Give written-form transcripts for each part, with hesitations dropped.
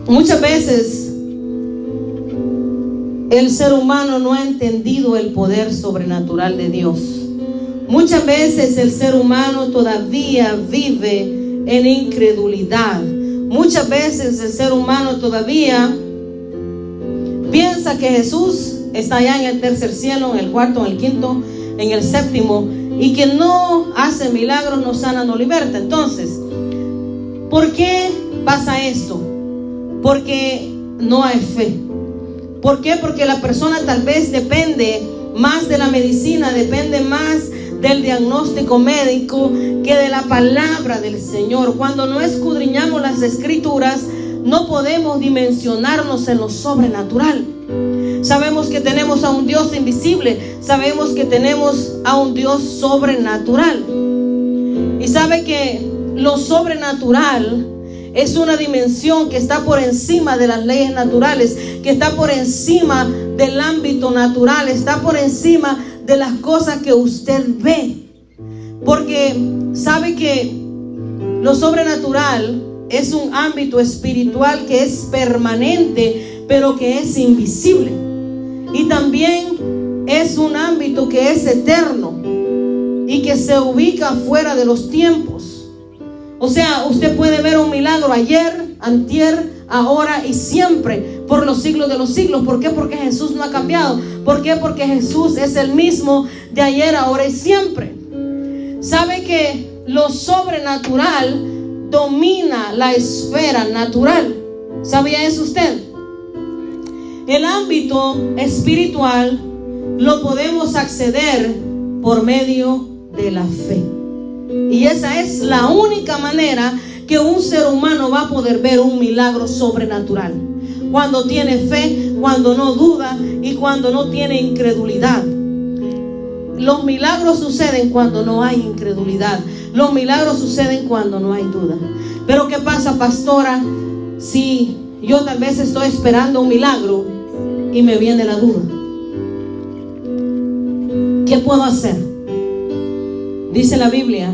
Muchas veces el ser humano no ha entendido el poder sobrenatural de Dios. Muchas veces el ser humano todavía vive en incredulidad. Muchas veces el ser humano todavía piensa que Jesús está allá en el tercer cielo, en el cuarto, en el quinto, en el séptimo, y que no hace milagros, no sana, no liberta. Entonces, ¿por qué pasa esto? Porque no hay fe. ¿Por qué? Porque la persona tal vez depende más de la medicina, depende más del diagnóstico médico que de la palabra del Señor. Cuando no escudriñamos las escrituras, no podemos dimensionarnos en lo sobrenatural. Sabemos que tenemos a un Dios invisible, sabemos que tenemos a un Dios sobrenatural. Y sabe que lo sobrenatural es una dimensión que está por encima de las leyes naturales, que está por encima del ámbito natural, está por encima de las cosas que usted ve. Porque sabe que lo sobrenatural es un ámbito espiritual que es permanente, pero que es invisible. Y también es un ámbito que es eterno y que se ubica fuera de los tiempos. O sea, usted puede ver un milagro ayer, antier, ahora y siempre, por los siglos de los siglos. ¿Por qué? Porque Jesús no ha cambiado. ¿Por qué? Porque Jesús es el mismo de ayer, ahora y siempre. ¿Sabe que lo sobrenatural domina la esfera natural? ¿Sabía eso usted? El ámbito espiritual lo podemos acceder por medio de la fe. Y esa es la única manera que un ser humano va a poder ver un milagro sobrenatural. Cuando tiene fe, cuando no duda y cuando no tiene incredulidad. Los milagros suceden cuando no hay incredulidad. Los milagros suceden cuando no hay duda. Pero ¿qué pasa, pastora? Si yo tal vez estoy esperando un milagro y me viene la duda, ¿qué puedo hacer? Dice la Biblia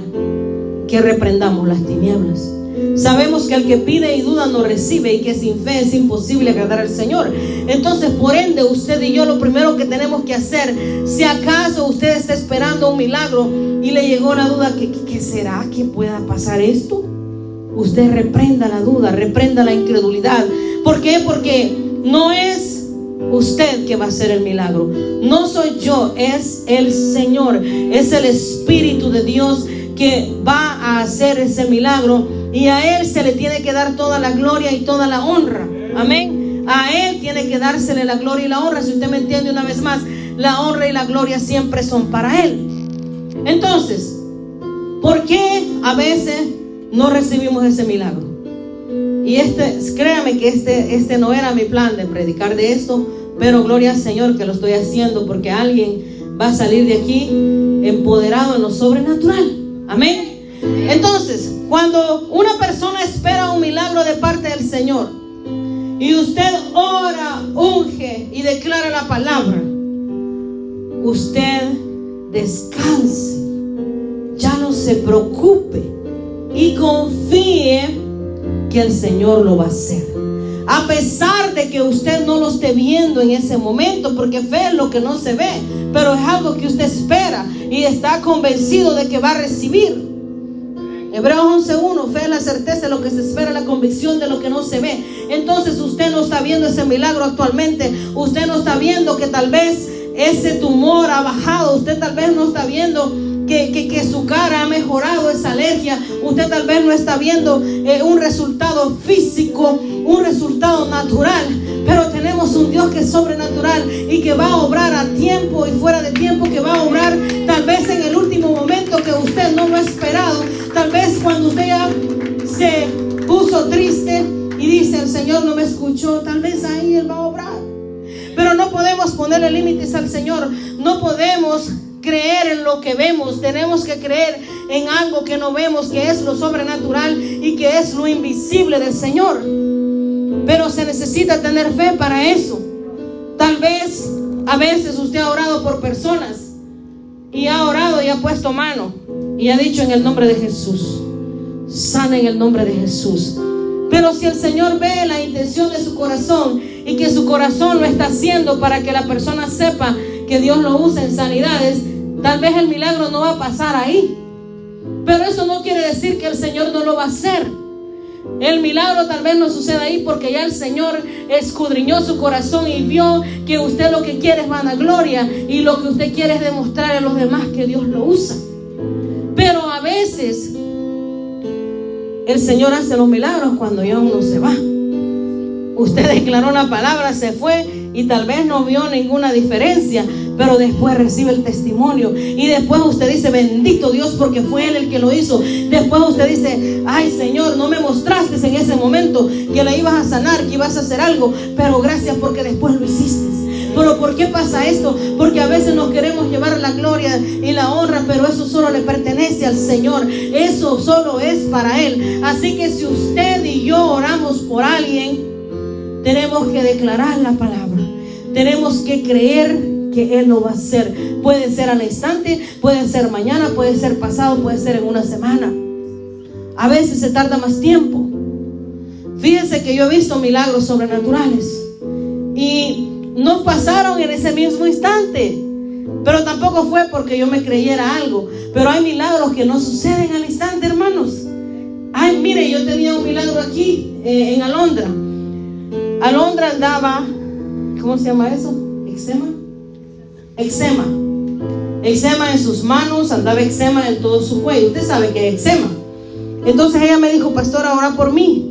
que reprendamos las tinieblas. Sabemos que el que pide y duda no recibe, y que sin fe es imposible agradar al Señor. Entonces, por ende, usted y yo lo primero que tenemos que hacer, si acaso usted está esperando un milagro y le llegó la duda, ¿qué será que pueda pasar esto? Usted reprenda la duda, reprenda la incredulidad. ¿Por qué? Porque no es usted que va a hacer el milagro, no soy yo, es el Señor, es el Espíritu de Dios que va a hacer ese milagro, y a Él se le tiene que dar toda la gloria y toda la honra. Amén. A Él tiene que dársele la gloria y la honra. Si usted me entiende una vez más, la honra y la gloria siempre son para Él. Entonces, ¿por qué a veces no recibimos ese milagro? Y créame que este no era mi plan de predicar de esto, pero gloria al Señor que lo estoy haciendo, porque alguien va a salir de aquí empoderado en lo sobrenatural. Amén. Entonces, cuando una persona espera un milagro de parte del Señor y usted ora, unge y declara la palabra, usted descanse, ya no se preocupe y confíe que el Señor lo va a hacer, a pesar de que usted no lo esté viendo en ese momento, porque fe es lo que no se ve, pero es algo que usted espera y está convencido de que va a recibir. Hebreos 11:1, fe es la certeza de lo que se espera, la convicción de lo que no se ve. Entonces usted no está viendo ese milagro actualmente, usted no está viendo que tal vez ese tumor ha bajado, usted tal vez no está viendo que su cara ha mejorado esa alergia, usted tal vez no está viendo un resultado físico, un resultado natural, pero tenemos un Dios que es sobrenatural y que va a obrar a tiempo y fuera de tiempo, que va a obrar tal vez en el último momento que usted no lo ha esperado, tal vez cuando usted ya se puso triste y dice, el Señor no me escuchó, tal vez ahí Él va a obrar. Pero no podemos ponerle límites al Señor, no podemos creer en lo que vemos, tenemos que creer en algo que no vemos, que es lo sobrenatural y que es lo invisible del Señor. Pero se necesita tener fe para eso. Tal vez a veces usted ha orado por personas y ha orado y ha puesto mano y ha dicho en el nombre de Jesús, sana en el nombre de Jesús. Pero si el Señor ve la intención de su corazón y que su corazón lo está haciendo para que la persona sepa que Dios lo usa en sanidades, tal vez el milagro no va a pasar ahí. Pero eso no quiere decir que el Señor no lo va a hacer. El milagro tal vez no suceda ahí porque ya el Señor escudriñó su corazón y vio que usted lo que quiere es vanagloria y lo que usted quiere es demostrar a los demás que Dios lo usa. Pero a veces el Señor hace los milagros cuando ya uno se va. Usted declaró la palabra, se fue y tal vez no vio ninguna diferencia, pero después recibe el testimonio y después usted dice: bendito Dios, porque fue Él el que lo hizo. Después usted dice: ay Señor, no me mostraste en ese momento que la ibas a sanar, que ibas a hacer algo, pero gracias porque después lo hiciste. Pero ¿por qué pasa esto? Porque a veces nos queremos llevar la gloria y la honra, pero eso solo le pertenece al Señor. Eso solo es para Él. Así que si usted y yo oramos por alguien, tenemos que declarar la palabra. Tenemos que creer que Él lo va a hacer. Puede ser al instante, puede ser mañana, puede ser pasado, puede ser en una semana. A veces se tarda más tiempo. Fíjense que yo he visto milagros sobrenaturales y no pasaron en ese mismo instante, pero tampoco fue porque yo me creyera algo. Pero hay milagros que no suceden al instante, hermanos. Ay, mire, yo tenía un milagro aquí en Alondra. Alondra andaba, ¿cómo se llama eso? Eczema en sus manos, andaba eczema en todo su cuello. Usted sabe que es eczema. Entonces ella me dijo: pastora, ora por mí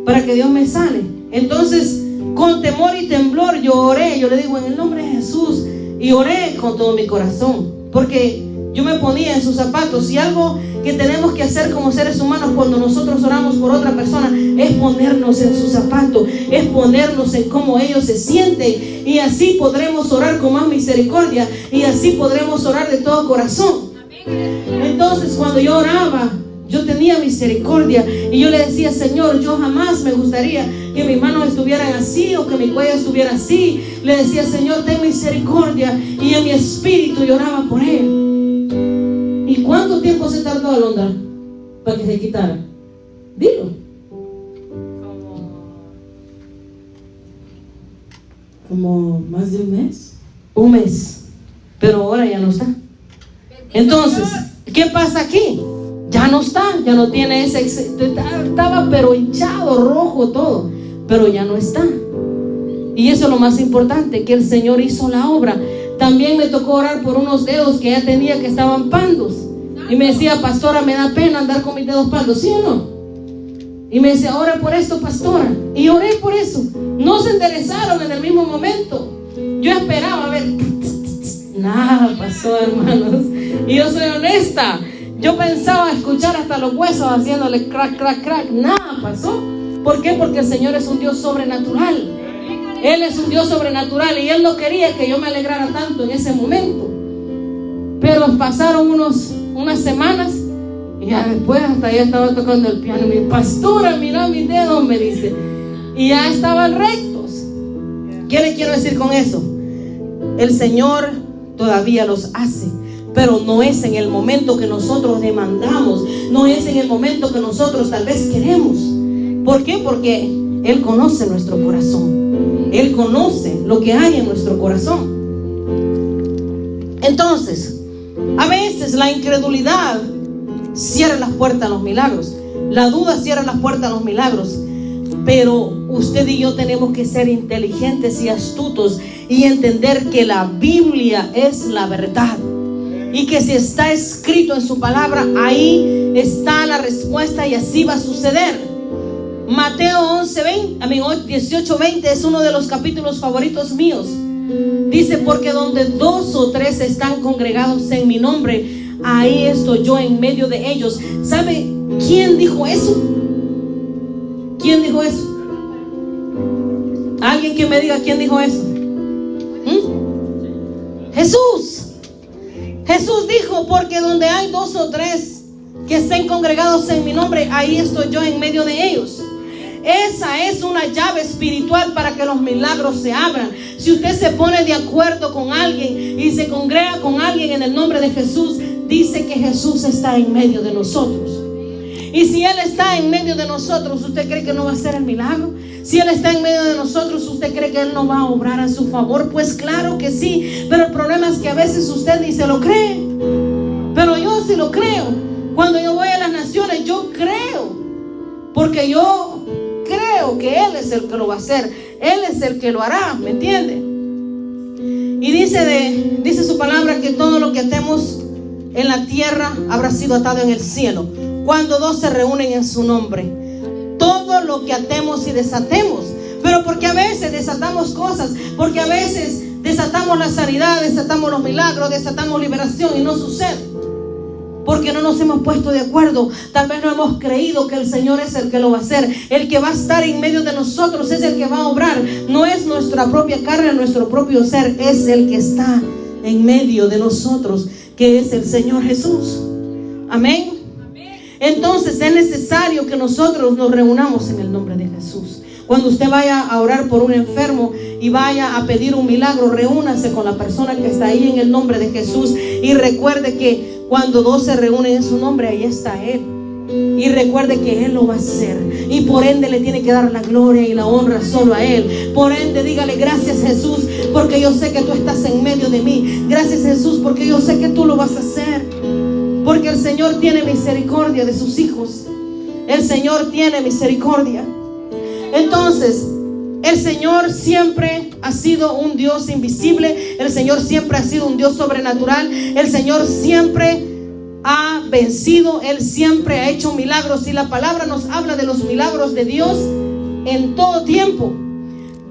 para que Dios me sane. Entonces, con temor y temblor yo oré. Yo le digo: en el nombre de Jesús. Y oré con todo mi corazón, porque yo me ponía en sus zapatos. Y algo que tenemos que hacer como seres humanos cuando nosotros oramos por otra persona es ponernos en sus zapatos, es ponernos en cómo ellos se sienten, y así podremos orar con más misericordia, y así podremos orar de todo corazón. Entonces, cuando yo oraba, yo tenía misericordia y yo le decía: Señor, yo jamás me gustaría que mis manos estuvieran así o que mi cuello estuviera así. Le decía: Señor, ten misericordia. Y en mi espíritu lloraba por él. ¿Y cuánto tiempo se tardó, Alondra, para que se quitara? Dilo. Como más de un mes. Un mes. Pero ahora ya no está. Entonces, ¿qué pasa aquí? Ya no está, ya no tiene ese, estaba pero hinchado, rojo todo, pero ya no está. Y eso es lo más importante, que el Señor hizo la obra. También me tocó orar por unos dedos que ya tenía que estaban pandos. Y me decía: pastora, me da pena andar con mis dedos pandos, ¿sí o no? Y me decía: ora por esto, pastora. Y oré por eso. No se enderezaron en el mismo momento. Yo esperaba a ver. Nada pasó, hermanos. Y yo soy honesta. Yo pensaba escuchar hasta los huesos haciéndole crack, crack, crack. Nada pasó. ¿Por qué? Porque el Señor es un Dios sobrenatural. Él es un Dios sobrenatural y Él no quería que yo me alegrara tanto en ese momento. Pero pasaron unas semanas y ya después hasta ya estaba tocando el piano. Mi pastora, mira mis dedos, me dice. Y ya estaban rectos. ¿Qué le quiero decir con eso? El Señor todavía los hace, pero no es en el momento que nosotros demandamos, no es en el momento que nosotros tal vez queremos. ¿Por qué? Porque Él conoce nuestro corazón, Él conoce lo que hay en nuestro corazón. Entonces, a veces la incredulidad cierra las puertas a los milagros, la duda cierra las puertas a los milagros. Pero usted y yo tenemos que ser inteligentes y astutos y entender que la Biblia es la verdad, y que si está escrito en su palabra, ahí está la respuesta y así va a suceder. Mateo 18:20 es uno de los capítulos favoritos míos. Dice: porque donde 2 o 3 están congregados en mi nombre, ahí estoy yo en medio de ellos. ¿Sabe quién dijo eso? ¿Quién dijo eso? Alguien que me diga quién dijo eso. Jesús. Jesús dijo: porque donde hay 2 o 3 que estén congregados en mi nombre, ahí estoy yo en medio de ellos. Esa es una llave espiritual para que los milagros se abran. Si usted se pone de acuerdo con alguien y se congrega con alguien en el nombre de Jesús, dice que Jesús está en medio de nosotros. Y si Él está en medio de nosotros, ¿usted cree que no va a hacer el milagro? Si Él está en medio de nosotros, ¿usted cree que Él no va a obrar a su favor? Pues claro que sí, pero el problema es que a veces usted ni se lo cree. Pero yo sí lo creo. Cuando yo voy a las naciones, yo creo, porque yo creo que Él es el que lo va a hacer. Él es el que lo hará, ¿me entiende? Y dice su palabra que todo lo que atemos en la tierra habrá sido atado en el cielo, cuando dos se reúnen en su nombre. Todo lo que atemos y desatemos. Pero porque a veces desatamos cosas, porque a veces desatamos la sanidad, desatamos los milagros, desatamos liberación y no sucede. Porque no nos hemos puesto de acuerdo. Tal vez no hemos creído que el Señor es el que lo va a hacer. El que va a estar en medio de nosotros es el que va a obrar. No es nuestra propia carne, nuestro propio ser. Es el que está en medio de nosotros, que es el Señor Jesús. Amén. Entonces es necesario que nosotros nos reunamos en el nombre de Jesús. Cuando usted vaya a orar por un enfermo y vaya a pedir un milagro, reúnase con la persona que está ahí en el nombre de Jesús. Y recuerde que cuando dos se reúnen en su nombre, ahí está Él. Y recuerde que Él lo va a hacer. Y por ende le tiene que dar la gloria y la honra solo a Él. Por ende dígale: gracias Jesús, porque yo sé que tú estás en medio de mí. Gracias Jesús, porque yo sé que tú lo vas a hacer. Porque el Señor tiene misericordia de sus hijos. El Señor tiene misericordia. Entonces, el Señor siempre ha sido un Dios invisible. El Señor siempre ha sido un Dios sobrenatural. El Señor siempre ha vencido. Él siempre ha hecho milagros. Y la palabra nos habla de los milagros de Dios en todo tiempo.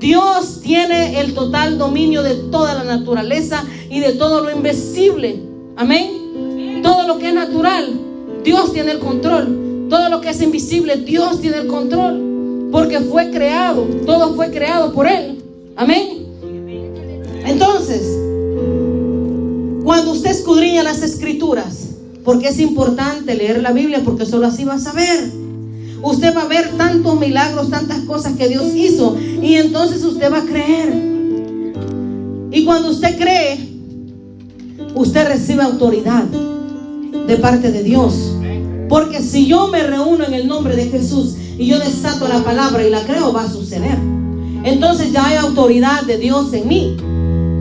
Dios tiene el total dominio de toda la naturaleza y de todo lo invisible. Amén. Todo lo que es natural, Dios tiene el control. Todo lo que es invisible, Dios tiene el control. Porque fue creado, todo fue creado por Él. Amén. Entonces, cuando usted escudriña las Escrituras, porque es importante leer la Biblia, porque solo así va a saber. Usted va a ver tantos milagros, tantas cosas que Dios hizo, y entonces usted va a creer. Y cuando usted cree, usted recibe autoridad de parte de Dios. Porque si yo me reúno en el nombre de Jesús y yo desato la palabra y la creo, va a suceder. Entonces ya hay autoridad de Dios en mí.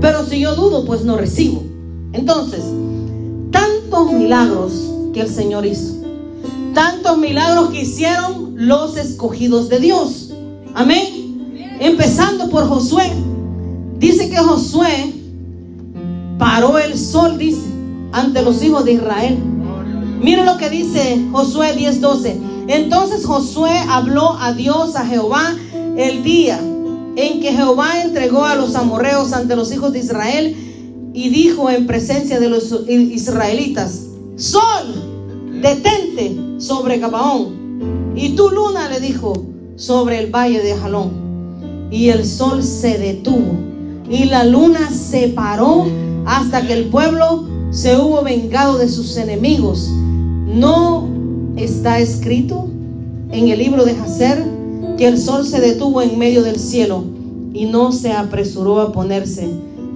Pero si yo dudo, pues no recibo. Entonces, tantos milagros que el Señor hizo, tantos milagros que hicieron los escogidos de Dios. Amén. Empezando por Josué. Dice que Josué paró el sol, dice, ante los hijos de Israel. Miren lo que dice Josué 10:12. Entonces Josué habló a Dios, a Jehová, el día en que Jehová entregó a los amorreos ante los hijos de Israel, y dijo en presencia de los israelitas: sol, detente sobre Gabaón, y tu luna, le dijo, sobre el valle de Jalón. Y el sol se detuvo y la luna se paró hasta que el pueblo se hubo vengado de sus enemigos. ¿No está escrito en el libro de Jacer que el sol se detuvo en medio del cielo y no se apresuró a ponerse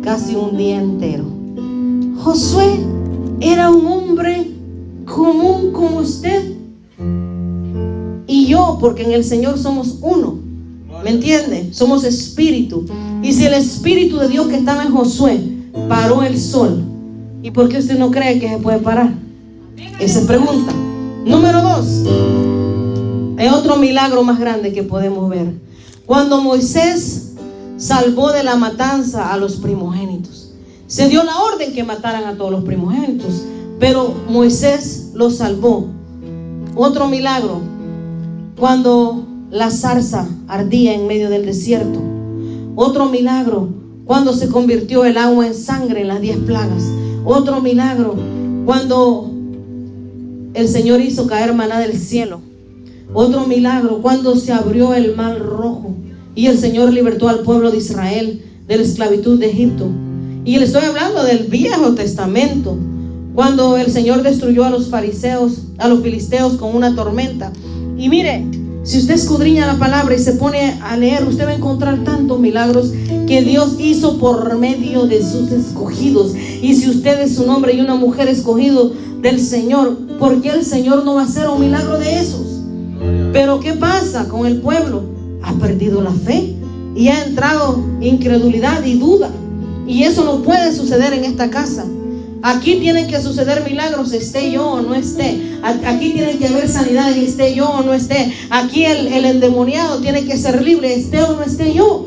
casi un día entero? Josué era un hombre común como usted y yo, porque en el Señor somos uno. ¿Me entiende? Somos espíritu. Y si el espíritu de Dios que estaba en Josué paró el sol, ¿y por qué usted no cree que se puede parar? Esa es pregunta. Número 2. Hay otro milagro más grande que podemos ver. Cuando Moisés salvó de la matanza a los primogénitos, se dio la orden que mataran a todos los primogénitos, pero Moisés los salvó. Otro milagro, cuando la zarza ardía en medio del desierto. Otro milagro, cuando se convirtió el agua en sangre en las 10 plagas. Otro milagro, cuando el Señor hizo caer maná del cielo. Otro milagro, cuando se abrió el mar rojo y el Señor libertó al pueblo de Israel de la esclavitud de Egipto. Y le estoy hablando del Viejo Testamento, cuando el Señor destruyó a los filisteos con una tormenta. Y mire, Si usted escudriña la palabra y se pone a leer, usted va a encontrar tantos milagros que Dios hizo por medio de sus escogidos. Y si usted es un hombre y una mujer escogido del Señor, ¿por qué el Señor no va a hacer un milagro de esos? Pero ¿qué pasa con el pueblo? Ha perdido la fe y ha entrado incredulidad y duda. Y eso no puede suceder en esta casa. Aquí tienen que suceder milagros, esté yo o no esté. Aquí tiene que haber sanidad, esté yo o no esté. Aquí el endemoniado tiene que ser libre, esté o no esté yo.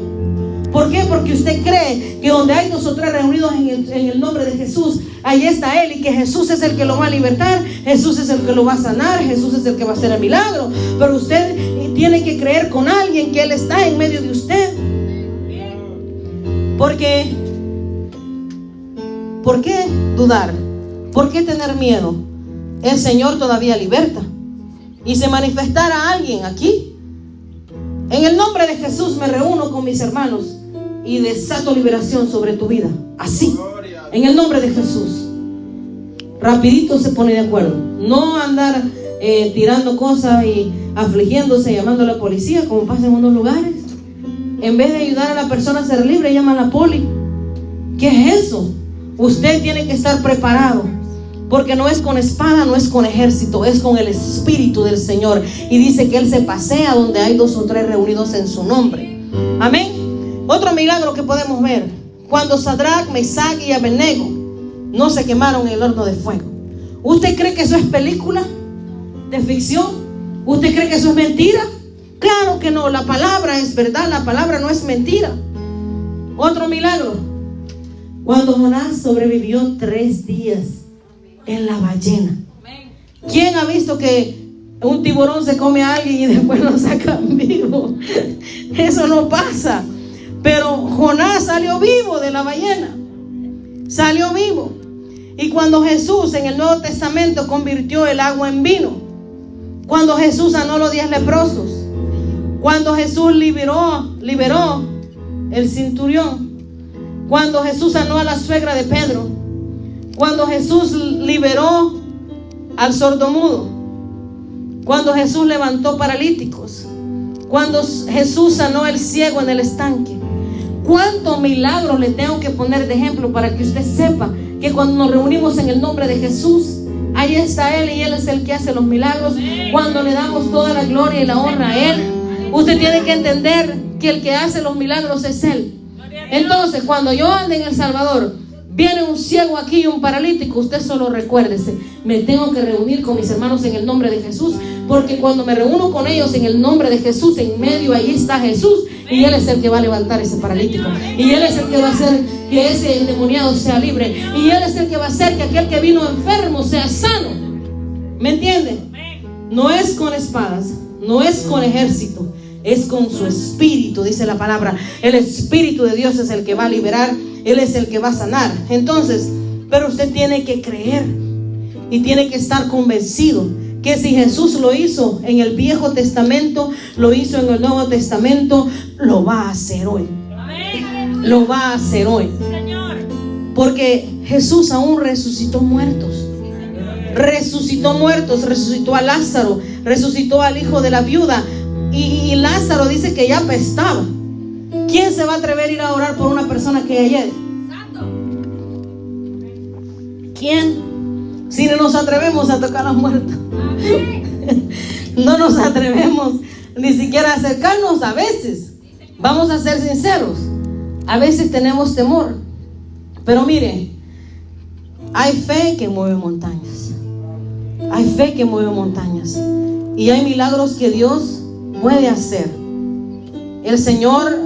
¿Por qué? Porque usted cree que donde hay 2 o 3 reunidos en el nombre de Jesús, ahí está Él, y que Jesús es el que lo va a libertar, Jesús es el que lo va a sanar, Jesús es el que va a hacer el milagro. Pero usted tiene que creer con alguien que Él está en medio de usted. Porque ¿por qué dudar? ¿Por qué tener miedo? El Señor todavía liberta. Y se manifestará alguien aquí. En el nombre de Jesús me reúno con mis hermanos y desato liberación sobre tu vida. Así, en el nombre de Jesús. Rapidito se pone de acuerdo. No andar tirando cosas y afligiéndose, llamando a la policía, como pasa en unos lugares. En vez de ayudar a la persona a ser libre, llaman a la poli. ¿Qué es eso? Usted tiene que estar preparado, porque no es con espada, no es con ejército, es con el Espíritu del Señor. Y dice que Él se pasea donde hay 2 o 3 reunidos en su nombre. Amén. Otro milagro que podemos ver: cuando Sadrach, Mesach y Abednego no se quemaron en el horno de fuego. ¿Usted cree que eso es película de ficción? ¿Usted cree que eso es mentira? Claro que no, la palabra es verdad, la palabra no es mentira. Otro milagro: cuando Jonás sobrevivió 3 días en la ballena. ¿Quién ha visto que un tiburón se come a alguien y después lo sacan vivo? Eso no pasa. Pero Jonás salió vivo de la ballena. Salió vivo. Y cuando Jesús en el Nuevo Testamento convirtió el agua en vino, cuando Jesús sanó los 10 leprosos, cuando Jesús liberó el centurión, cuando Jesús sanó a la suegra de Pedro, cuando Jesús liberó al sordomudo, cuando Jesús levantó paralíticos, cuando Jesús sanó el ciego en el estanque. ¿Cuántos milagros le tengo que poner de ejemplo para que usted sepa que cuando nos reunimos en el nombre de Jesús, ahí está Él y Él es el que hace los milagros? Cuando le damos toda la gloria y la honra a Él, usted tiene que entender que el que hace los milagros es Él. Entonces, cuando yo ande en El Salvador, viene un ciego aquí y un paralítico, usted solo recuérdese: me tengo que reunir con mis hermanos en el nombre de Jesús, porque cuando me reúno con ellos en el nombre de Jesús, en medio ahí está Jesús, y Él es el que va a levantar ese paralítico, y Él es el que va a hacer que ese endemoniado sea libre, y Él es el que va a hacer que aquel que vino enfermo sea sano. ¿Me entiende? No es con espadas, no es con ejército, es con su Espíritu, dice la palabra. El Espíritu de Dios es el que va a liberar, Él es el que va a sanar. Entonces, pero usted tiene que creer y tiene que estar convencido que si Jesús lo hizo en el Viejo Testamento, lo hizo en el Nuevo Testamento, lo va a hacer hoy. Lo va a hacer hoy. Porque Jesús aún resucitó muertos. Resucitó muertos, resucitó a Lázaro, resucitó al hijo de la viuda. Y Lázaro dice que ya apestaba. ¿Quién se va a atrever a ir a orar por una persona que ayer? ¿Quién? Si no nos atrevemos a tocar a los muertos, no nos atrevemos ni siquiera a acercarnos. A veces, vamos a ser sinceros, a veces tenemos temor. Pero mire, hay fe que mueve montañas. Hay fe que mueve montañas. Y hay milagros que Dios puede hacer. El Señor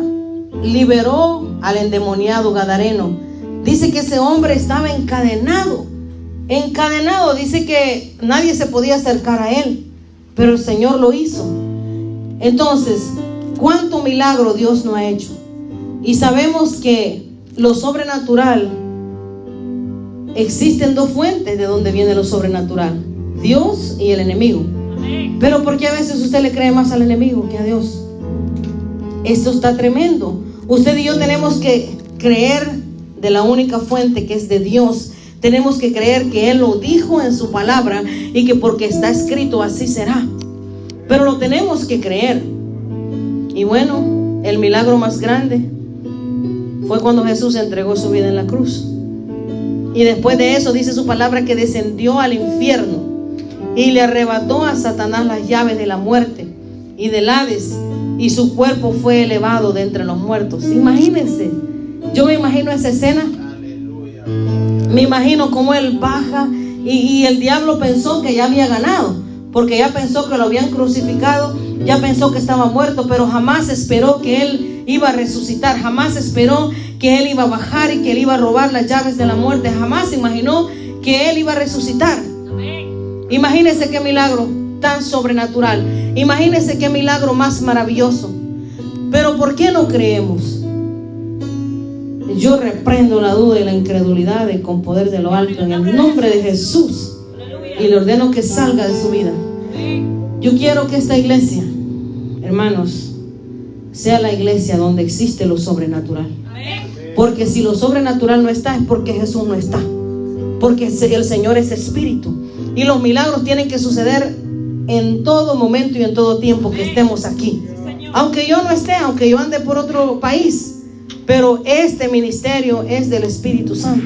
liberó al endemoniado gadareno. Dice que ese hombre estaba encadenado. Dice que nadie se podía acercar a él, pero el Señor lo hizo. Entonces, ¿cuánto milagro Dios no ha hecho? Y sabemos que lo sobrenatural, existen 2 fuentes de donde viene lo sobrenatural: Dios y el enemigo. Pero ¿por qué a veces usted le cree más al enemigo que a Dios? Esto está tremendo. Usted y yo tenemos que creer de la única fuente, que es de Dios. Tenemos que creer que Él lo dijo en su palabra y que porque está escrito así será. pero lo tenemos que creer. Y bueno, el milagro más grande fue cuando Jesús entregó su vida en la cruz. Y después de eso dice su palabra que descendió al infierno y le arrebató a Satanás las llaves de la muerte y del Hades, y su cuerpo fue elevado de entre los muertos. Imagínense, yo me imagino esa escena. Me imagino cómo él baja y el diablo pensó que ya había ganado, porque ya pensó que lo habían crucificado, ya pensó que estaba muerto, pero jamás esperó que él iba a resucitar, jamás esperó que él iba a bajar y que él iba a robar las llaves de la muerte, jamás imaginó que él iba a resucitar. Imagínense qué milagro tan sobrenatural, imagínense qué milagro más maravilloso. Pero ¿por qué no creemos? Yo reprendo la duda y la incredulidad con poder de lo alto en el nombre de Jesús, y le ordeno que salga de su vida. Yo quiero que esta iglesia, hermanos, sea la iglesia donde existe lo sobrenatural. Porque si lo sobrenatural no está, es porque Jesús no está, porque el Señor es espíritu, y los milagros tienen que suceder en todo momento y en todo tiempo que estemos aquí. Aunque yo no esté, aunque yo ande por otro país, pero este ministerio es del Espíritu Santo.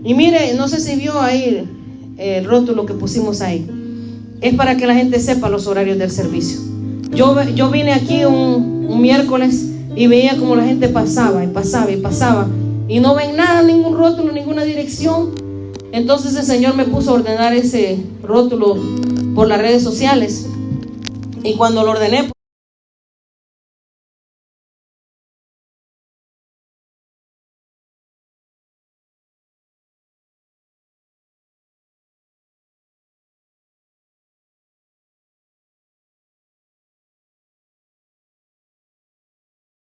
Y mire, no sé si vio ahí el rótulo que pusimos ahí. Es para que la gente sepa los horarios del servicio. Yo vine aquí un miércoles y veía como la gente pasaba y pasaba y pasaba, y no ven nada, ningún rótulo, ninguna dirección. Entonces el Señor me puso a ordenar ese rótulo por las redes sociales, y cuando lo ordené,